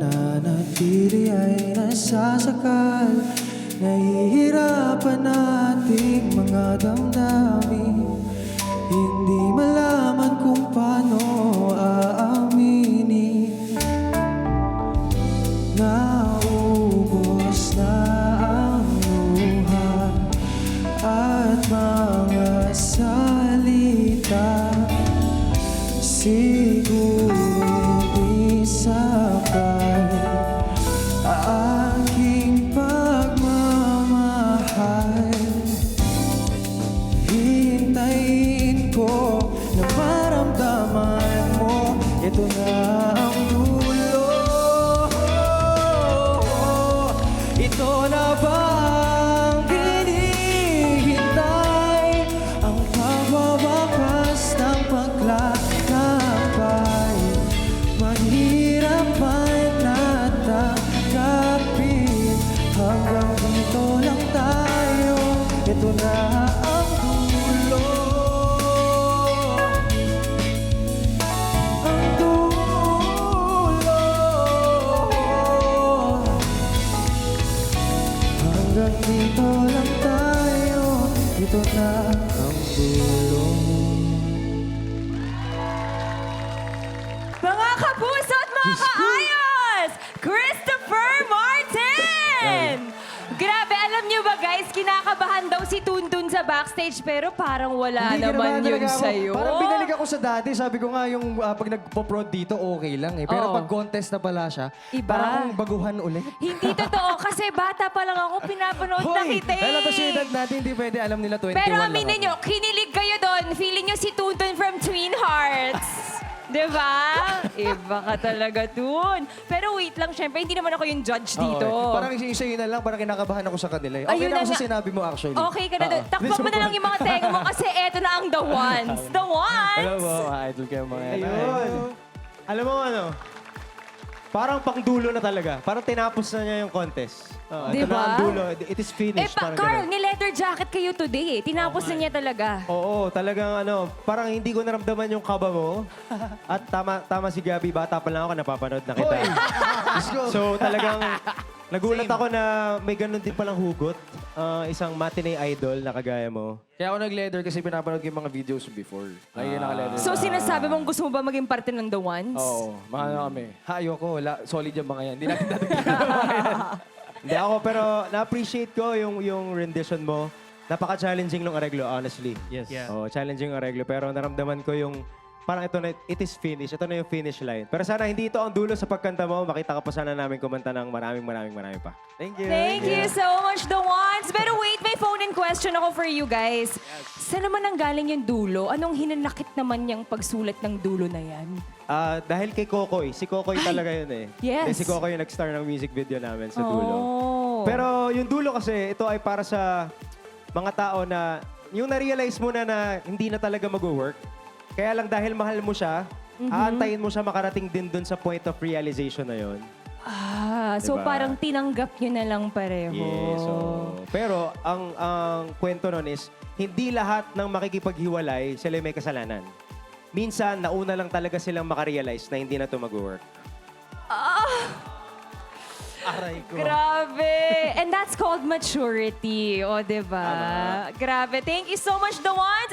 nananatili ay nasasakal. Nahihirapan nating mga damdamin, hindi malaman kung paano aaminin. Naubos na ang luha at mga salita. Siguro hindi sapat aking pagmamahal. Hintayin ko na maramdaman mo, ito na ang dulo. Ito na ba ang hinihintay? Ang pagwawakas ng paglalakbay. Mahirap man natanggapin, hanggang dito lang tayo. Ito na ang dulo. Ang dulo. Hanggang dito lang tayo. Ito na ang dulo. Mga kapuso at mga kaayos! Christopher Martin! Grabe, alam niyo ba guys, kinakabahan daw si Tuntun sa backstage pero parang wala Hindi, naman kinabahan yun talaga ako. sa'yo. Parang binalik ako sa dati. Sabi ko nga yung pag nagpo-prod dito, okay lang eh. Pero Oo. pag contest na pala siya, Iba. parang akong baguhan ulit. Hindi totoo kasi bata pa lang ako, pinapanood na kita eh. Dahil ito siya edad natin, hindi pwede alam nila 21 Pero lang aminin ako. nyo, kinilig kayo doon. Feeling nyo si Tuntun from Twin Hearts. Diba? Iba ka talaga dun. Pero wait lang, syempre, hindi naman ako yung judge dito. Oo, eh. Parang isa yun na lang, parang kinakabahan ako sa kanila. eh. Okay Ayun na ako na sa nga. sinabi mo actually. Okay ka na doon. Takpan mo na lang yung mga tenga mo kasi eto na ang the ones. The ones! Alam mo, mga idol kayo mga yan. Ayun. Alam mo ano? Parang pangdulo na talaga. Parang tinapos na niya yung contest. Ito Diba? na ang dulo. It is finished. Parang Carl, ganun. ni-leather jacket kayo today eh. Tinapos na niya talaga. Oo, talagang ano, parang hindi ko naramdaman yung kaba mo. At tama si Gabby, bata pa lang ako, napapanood na kita. So talagang nagulat ako na may ganun din palang hugot. Isang matinee idol na kagaya mo. Kaya ako nag-leather kasi pinapanood ko yung mga videos before. Lagi naka-leather. So sinasabi mong gusto mo ba maging parte ng the ones? Oo, mga ano kami. Ha, ayoko, wala. Solid yung mga yan. Hindi natin dadagdagan. Hindi ako, pero na-appreciate ko yung rendition mo. Napaka-challenging ng areglo, honestly. Yes. Yeah. Oh, challenging ang areglo. Pero naramdaman ko yung, parang ito na, it is finished. Ito na yung finish line. Pero sana hindi ito ang dulo sa pagkanta mo. Makita ka pa sana namin kumanta ng maraming pa. Thank you. Thank you so much, the ones. Pero wait, may phone-in question ako for you guys. Saan naman ang galing yung dulo? Anong hinanakit naman yung pagsulat ng dulo na yan? Dahil kay Kokoy. Si Kokoy talaga yun eh. Yes. Si Kokoy yung nag-star ng music video namin sa dulo. Oh. Pero yung dulo kasi, ito ay para sa mga tao na yung na-realize mo na hindi na talaga mag-work. Kaya lang dahil mahal mo siya, aantayin mo siya makarating din dun sa point of realization na yon. So Diba? parang tinanggap nyo na lang pareho. Yes. Pero ang kwento nun is, hindi lahat ng makikipaghiwalay sila may kasalanan. Minsan, nauna lang talaga silang makarealize na hindi na ito mag-work. Aray ko. Grabe. And that's called maturity. O, diba? Grabe. Thank you so much, the ones.